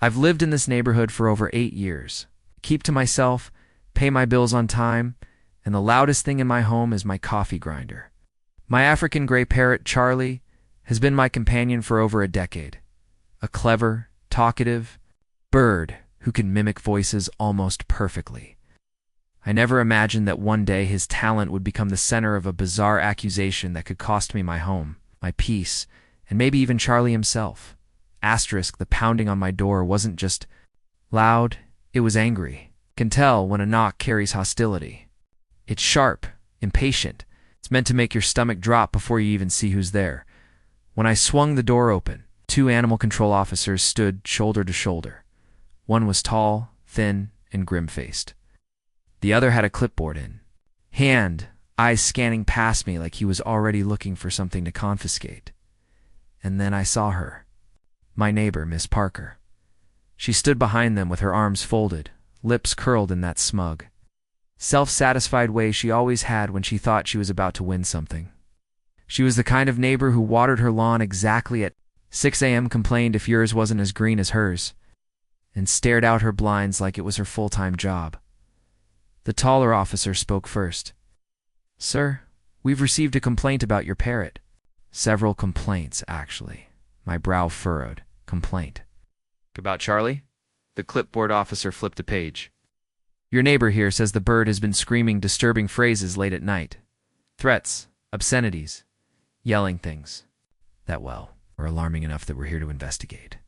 I've lived in this neighborhood for over 8 years. Keep to myself, pay my bills on time, and the loudest thing in my home is my coffee grinder. My African gray parrot, Charlie, has been my companion for over a decade. A clever, talkative bird who can mimic voices almost perfectly. I never imagined that one day his talent would become the center of a bizarre accusation that could cost me my home, my peace, and maybe even Charlie himself. Asterisk, the pounding on my door wasn't just loud, it was angry. Can tell when a knock carries hostility. It's sharp, impatient. It's meant to make your stomach drop before you even see who's there. When I swung the door open, 2 animal control officers stood shoulder to shoulder. One was tall, thin, and grim-faced. The other had a clipboard in hand, eyes scanning past me like he was already looking for something to confiscate. And then I saw her. My neighbor, Miss Parker. She stood behind them with her arms folded, lips curled in that smug, self-satisfied way she always had when she thought she was about to win something. She was the kind of neighbor who watered her lawn exactly at 6 a.m., complained if yours wasn't as green as hers, and stared out her blinds like it was her full-time job. The taller officer spoke first. "Sir, we've received a complaint about your parrot." Several complaints, actually. My brow furrowed. Complaint. About Charlie? The clipboard officer flipped a page. "Your neighbor here says the bird has been screaming disturbing phrases late at night. Threats, obscenities, yelling things that, well, are alarming enough that we're here to investigate."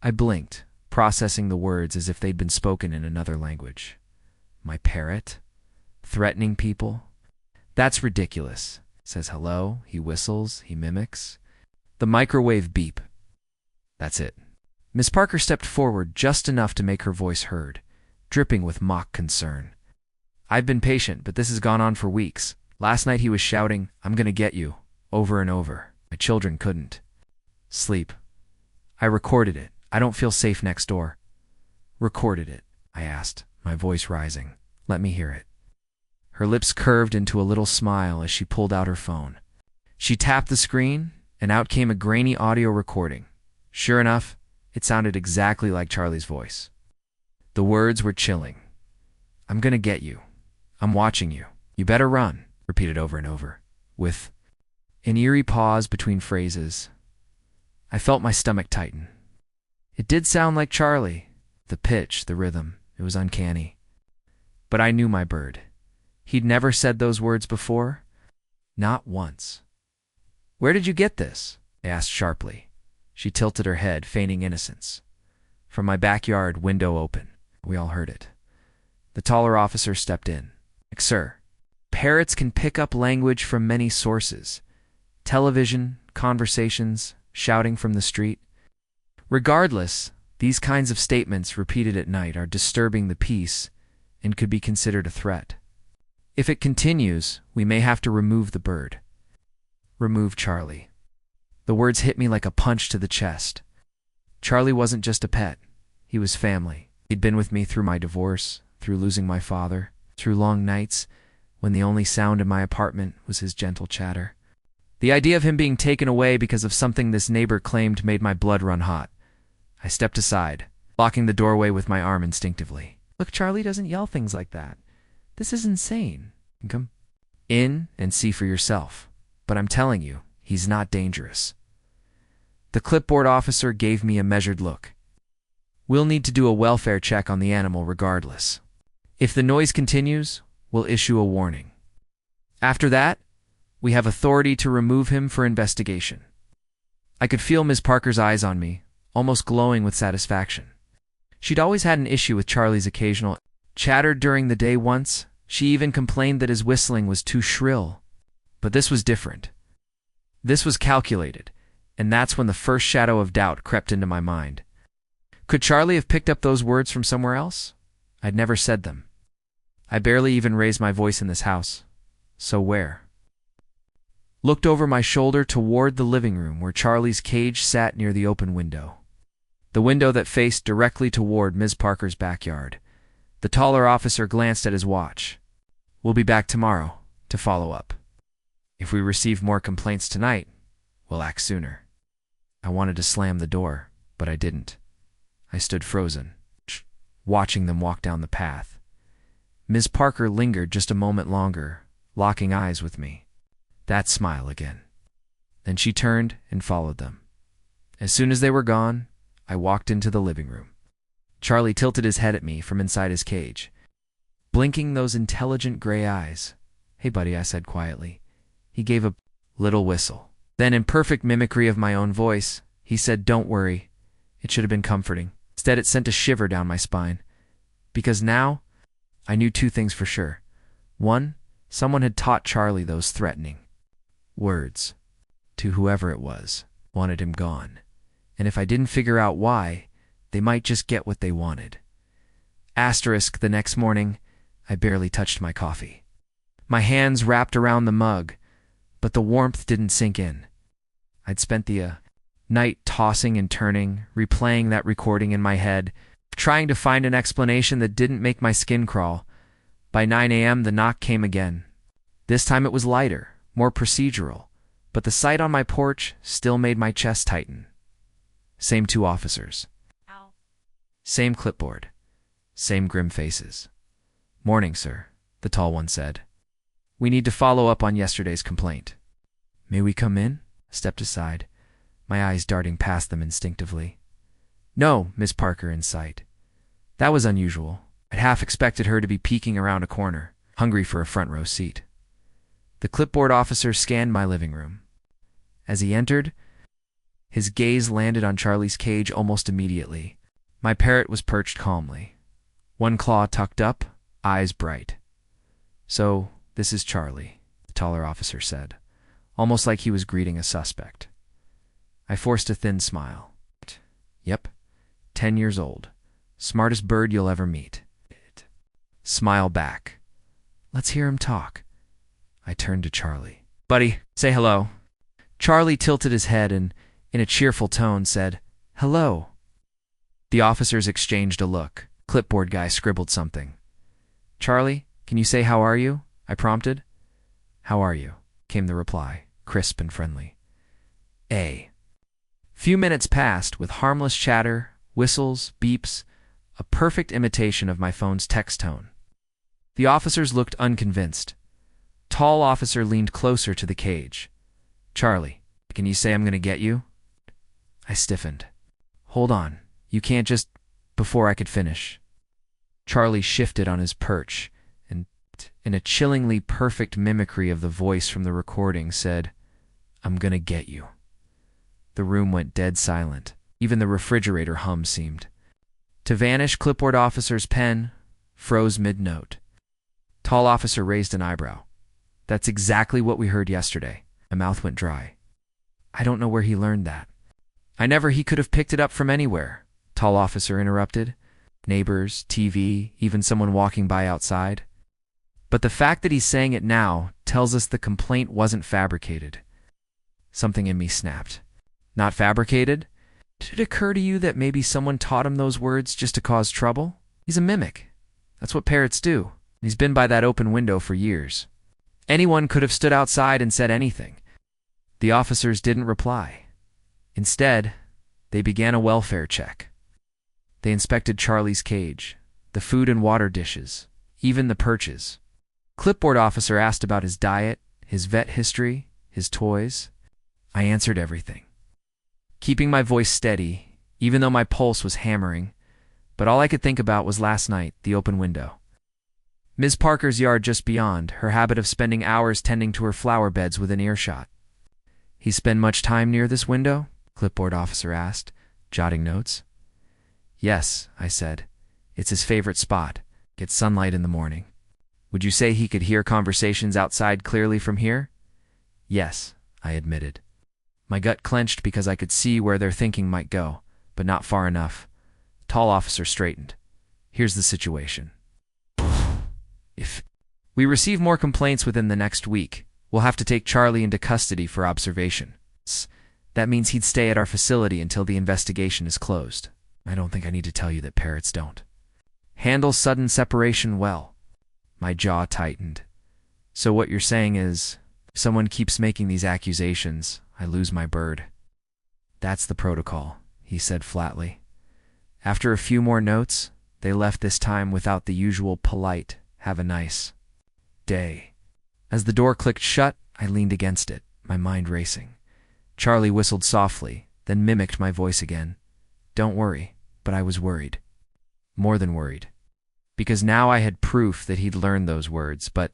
I blinked, processing the words as if they'd been spoken in another language. My parrot? Threatening people? That's ridiculous. Says hello, he whistles, he mimics. The microwave beep. That's it. Miss Parker stepped forward just enough to make her voice heard, dripping with mock concern. "I've been patient, but this has gone on for weeks. Last night he was shouting, 'I'm gonna get you,' over and over. My children couldn't sleep. I recorded it. I don't feel safe next door." "Recorded it?" I asked, my voice rising. "Let me hear it." Her lips curved into a little smile as she pulled out her phone. She tapped the screen, and out came a grainy audio recording. Sure enough, it sounded exactly like Charlie's voice. The words were chilling. "I'm gonna get you. I'm watching you. You better run," repeated over and over, with an eerie pause between phrases. I felt my stomach tighten. It did sound like Charlie. The pitch, the rhythm, it was uncanny. But I knew my bird. He'd never said those words before. Not once. "Where did you get this?" I asked sharply. She tilted her head, feigning innocence. "From my backyard, window open." We all heard it. The taller officer stepped in. "Sir, parrots can pick up language from many sources. Television, conversations, shouting from the street. Regardless, these kinds of statements repeated at night are disturbing the peace and could be considered a threat. If it continues, we may have to remove the bird." Remove Charlie. The words hit me like a punch to the chest. Charlie wasn't just a pet. He was family. He'd been with me through my divorce, through losing my father, through long nights when the only sound in my apartment was his gentle chatter. The idea of him being taken away because of something this neighbor claimed made my blood run hot. I stepped aside, blocking the doorway with my arm instinctively. "Look, Charlie doesn't yell things like that. This is insane. Come in and see for yourself. But I'm telling you, he's not dangerous." The clipboard officer gave me a measured look. "We'll need to do a welfare check on the animal regardless. If the noise continues, we'll issue a warning. After that, we have authority to remove him for investigation." I could feel Ms. Parker's eyes on me, almost glowing with satisfaction. She'd always had an issue with Charlie's occasional chatter during the day once. She even complained that his whistling was too shrill. But this was different. This was calculated, and that's when the first shadow of doubt crept into my mind. Could Charlie have picked up those words from somewhere else? I'd never said them. I barely even raised my voice in this house. So where? Looked over my shoulder toward the living room where Charlie's cage sat near the open window. The window that faced directly toward Ms. Parker's backyard. The taller officer glanced at his watch. "We'll be back tomorrow to follow up. If we receive more complaints tonight, we'll act sooner." I wanted to slam the door, but I didn't. I stood frozen, watching them walk down the path. Ms. Parker lingered just a moment longer, locking eyes with me. That smile again. Then she turned and followed them. As soon as they were gone, I walked into the living room. Charlie tilted his head at me from inside his cage, blinking those intelligent gray eyes. "Hey, buddy," I said quietly. He gave a little whistle. Then, in perfect mimicry of my own voice, he said, "Don't worry." It should have been comforting. Instead, it sent a shiver down my spine. Because now, I knew two things for sure. One, someone had taught Charlie those threatening words. To whoever it was, wanted him gone. And if I didn't figure out why, they might just get what they wanted. Asterisk, the next morning, I barely touched my coffee. My hands wrapped around the mug, but the warmth didn't sink in. I'd spent the night tossing and turning, replaying that recording in my head, trying to find an explanation that didn't make my skin crawl. By 9 a.m., the knock came again. This time it was lighter, more procedural, but the sight on my porch still made my chest tighten. Same two officers. Ow. Same clipboard. Same grim faces. "Morning, sir," the tall one said. "We need to follow up on yesterday's complaint." "May we come in?" I stepped aside, my eyes darting past them instinctively. "No, Miss Parker in sight." That was unusual. I'd half expected her to be peeking around a corner, hungry for a front row seat. The clipboard officer scanned my living room. As he entered, his gaze landed on Charlie's cage almost immediately. My parrot was perched calmly, one claw tucked up, eyes bright. "So, this is Charlie," the taller officer said, almost like he was greeting a suspect. I forced a thin smile. "Yep, 10 years old. Smartest bird you'll ever meet." Smile back. "Let's hear him talk." I turned to Charlie. "Buddy, say hello." Charlie tilted his head and, in a cheerful tone, said, "Hello." The officers exchanged a look. Clipboard guy scribbled something. "Charlie, can you say how are you?" I prompted. "How are you?" came the reply, crisp and friendly. A. Few minutes passed with harmless chatter, whistles, beeps, a perfect imitation of my phone's text tone. The officers looked unconvinced. Tall officer leaned closer to the cage. "Charlie, can you say I'm going to get you?" I stiffened. "Hold on. You can't just..." Before I could finish, Charlie shifted on his perch and, in a chillingly perfect mimicry of the voice from the recording, said, "I'm going to get you." The room went dead silent. Even the refrigerator hum seemed to vanish. Clipboard officer's pen froze mid-note. Tall officer raised an eyebrow. "That's exactly what we heard yesterday." My mouth went dry. "I don't know where he learned that." He could have picked it up from anywhere," tall officer interrupted. "Neighbors, TV, even someone walking by outside. But the fact that he's saying it now tells us the complaint wasn't fabricated." Something in me snapped. "Not fabricated? Did it occur to you that maybe someone taught him those words just to cause trouble? He's a mimic. That's what parrots do. He's been by that open window for years. Anyone could have stood outside and said anything." The officers didn't reply. Instead, they began a welfare check. They inspected Charlie's cage, the food and water dishes, even the perches. Clipboard officer asked about his diet, his vet history, his toys. I answered everything, keeping my voice steady, even though my pulse was hammering. But all I could think about was last night, the open window. Ms. Parker's yard just beyond, her habit of spending hours tending to her flower beds within earshot. "He spend much time near this window?" Clipboard officer asked, jotting notes. "Yes," I said. "It's his favorite spot. Gets sunlight in the morning." "Would you say he could hear conversations outside clearly from here?" "Yes," I admitted. My gut clenched because I could see where their thinking might go, but not far enough. Tall officer straightened. "Here's the situation. If we receive more complaints within the next week, we'll have to take Charlie into custody for observation. That means he'd stay at our facility until the investigation is closed." I don't think I need to tell you that parrots don't handle sudden separation well. My jaw tightened. "So what you're saying is, if someone keeps making these accusations, I lose my bird." "That's the protocol," he said flatly. After a few more notes, they left this time without the usual polite, "Have a nice day." As the door clicked shut, I leaned against it, my mind racing. Charlie whistled softly, then mimicked my voice again. Don't worry, but I was worried. More than worried. Because now I had proof that he'd learned those words, but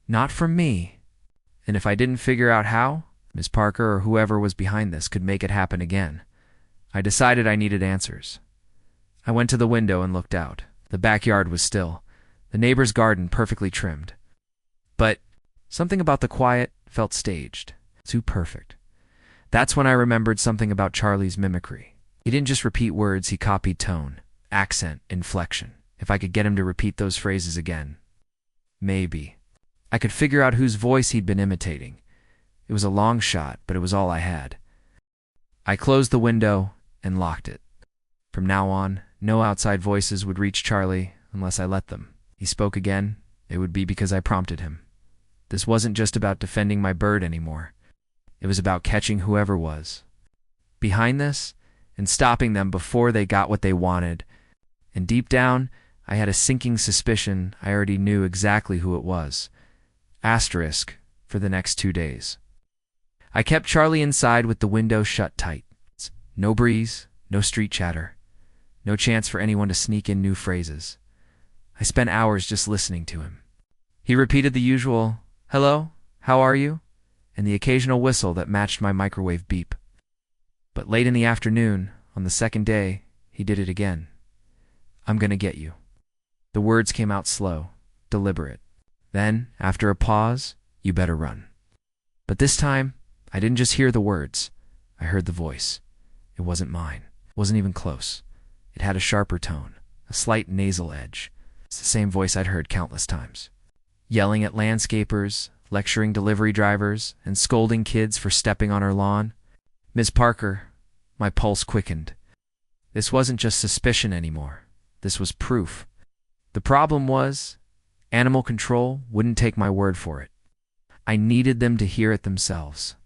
not from me. And if I didn't figure out how, Miss Parker or whoever was behind this could make it happen again. I decided I needed answers. I went to the window and looked out. The backyard was still, the neighbor's garden perfectly trimmed. But something about the quiet felt staged, too perfect. That's when I remembered something about Charlie's mimicry. He didn't just repeat words, he copied tone, accent, inflection. If I could get him to repeat those phrases again, maybe I could figure out whose voice he'd been imitating. It was a long shot, but it was all I had. I closed the window and locked it. From now on, no outside voices would reach Charlie unless I let them. He spoke again, it would be because I prompted him. This wasn't just about defending my bird anymore. It was about catching whoever was behind this and stopping them before they got what they wanted. And deep down, I had a sinking suspicion I already knew exactly who it was. Asterisk for the next 2 days. I kept Charlie inside with the window shut tight. No breeze, no street chatter, no chance for anyone to sneak in new phrases. I spent hours just listening to him. He repeated the usual, "Hello, how are you?" and the occasional whistle that matched my microwave beep. But late in the afternoon, on the second day, he did it again. "I'm gonna get you." The words came out slow, deliberate. Then, after a pause, "You better run." But this time, I didn't just hear the words. I heard the voice. It wasn't mine. It wasn't even close. It had a sharper tone, a slight nasal edge. It's the same voice I'd heard countless times. Yelling at landscapers, lecturing delivery drivers, and scolding kids for stepping on her lawn. Miss Parker, my pulse quickened. This wasn't just suspicion anymore. This was proof. The problem was, animal control wouldn't take my word for it. I needed them to hear it themselves.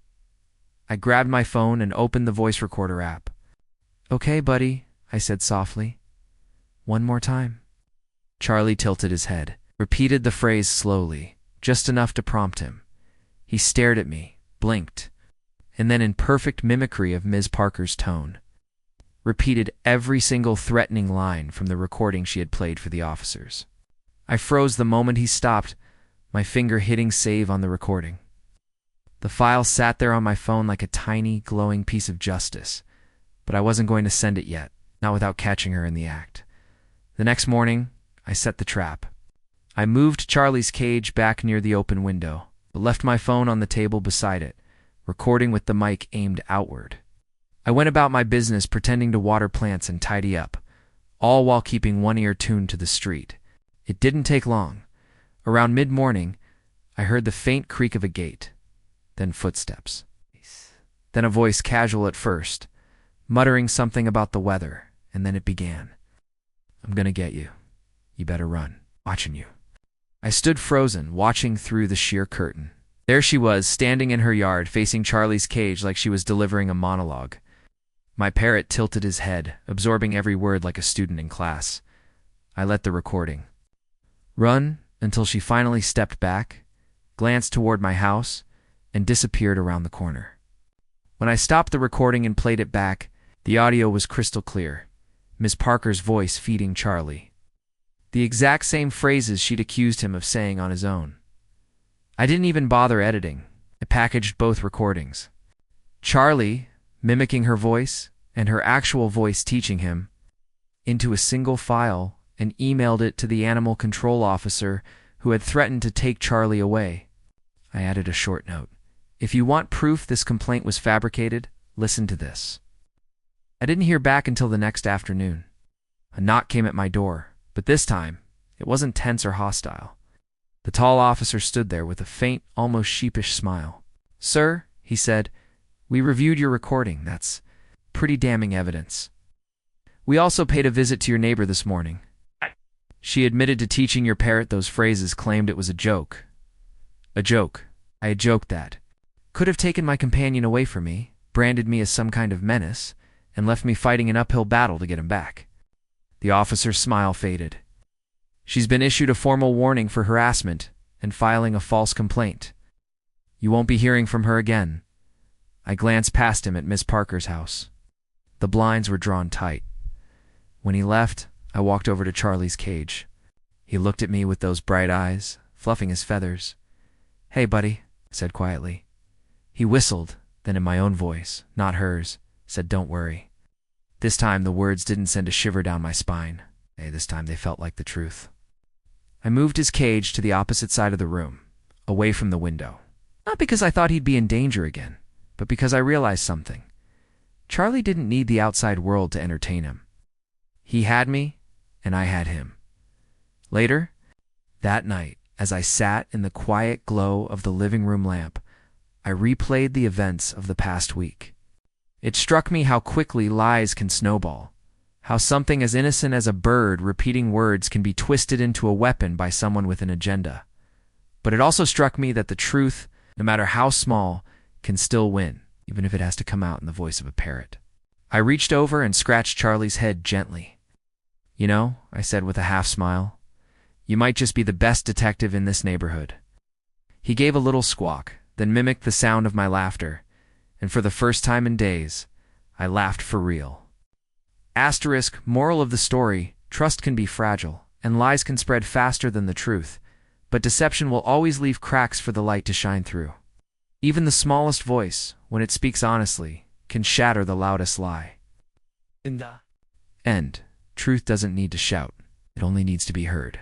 I grabbed my phone and opened the voice recorder app. "Okay, buddy," I said softly. "One more time." Charlie tilted his head, repeated the phrase slowly, just enough to prompt him. He stared at me, blinked, and then in perfect mimicry of Ms. Parker's tone, repeated every single threatening line from the recording she had played for the officers. I froze the moment he stopped, my finger hitting save on the recording. The file sat there on my phone like a tiny, glowing piece of justice, but I wasn't going to send it yet, not without catching her in the act. The next morning, I set the trap. I moved Charlie's cage back near the open window, but left my phone on the table beside it, recording with the mic aimed outward. I went about my business pretending to water plants and tidy up, all while keeping one ear tuned to the street. It didn't take long. Around mid-morning, I heard the faint creak of a gate, then footsteps. Then a voice casual at first, muttering something about the weather, and then it began. "I'm gonna get you. You better run. Watching you." I stood frozen, watching through the sheer curtain. There she was, standing in her yard, facing Charlie's cage like she was delivering a monologue. My parrot tilted his head, absorbing every word like a student in class. I let the recording run until she finally stepped back, glanced toward my house, and disappeared around the corner. When I stopped the recording and played it back, the audio was crystal clear. Miss Parker's voice feeding Charlie. The exact same phrases she'd accused him of saying on his own. I didn't even bother editing. I packaged both recordings. Charlie, mimicking her voice, and her actual voice teaching him, into a single file and emailed it to the animal control officer who had threatened to take Charlie away. I added a short note. "If you want proof this complaint was fabricated, listen to this." I didn't hear back until the next afternoon. A knock came at my door, but this time, it wasn't tense or hostile. The tall officer stood there with a faint, almost sheepish smile. "Sir," he said, "we reviewed your recording. That's pretty damning evidence. We also paid a visit to your neighbor this morning. She admitted to teaching your parrot those phrases, claimed it was a joke." A joke. I had joked that. Could have taken my companion away from me, branded me as some kind of menace, and left me fighting an uphill battle to get him back. The officer's smile faded. She's been issued a formal warning for harassment and filing a false complaint. You won't be hearing from her again. I glanced past him at Miss Parker's house. The blinds were drawn tight. When he left, I walked over to Charlie's cage. He looked at me with those bright eyes, fluffing his feathers. "Hey, buddy," I said quietly. He whistled, then in my own voice, not hers, said, "Don't worry." This time the words didn't send a shiver down my spine. This time they felt like the truth. I moved his cage to the opposite side of the room, away from the window. Not because I thought he'd be in danger again, but because I realized something. Charlie didn't need the outside world to entertain him. He had me, and I had him. Later, that night, as I sat in the quiet glow of the living room lamp, I replayed the events of the past week. It struck me how quickly lies can snowball, how something as innocent as a bird repeating words can be twisted into a weapon by someone with an agenda. But it also struck me that the truth, no matter how small, can still win, even if it has to come out in the voice of a parrot. I reached over and scratched Charlie's head gently. "You know," I said with a half smile, "you might just be the best detective in this neighborhood." He gave a little squawk, then mimicked the sound of my laughter, and for the first time in days, I laughed for real. Asterisk, moral of the story, trust can be fragile, and lies can spread faster than the truth, but deception will always leave cracks for the light to shine through. Even the smallest voice, when it speaks honestly, can shatter the loudest lie. In the end, truth doesn't need to shout, it only needs to be heard.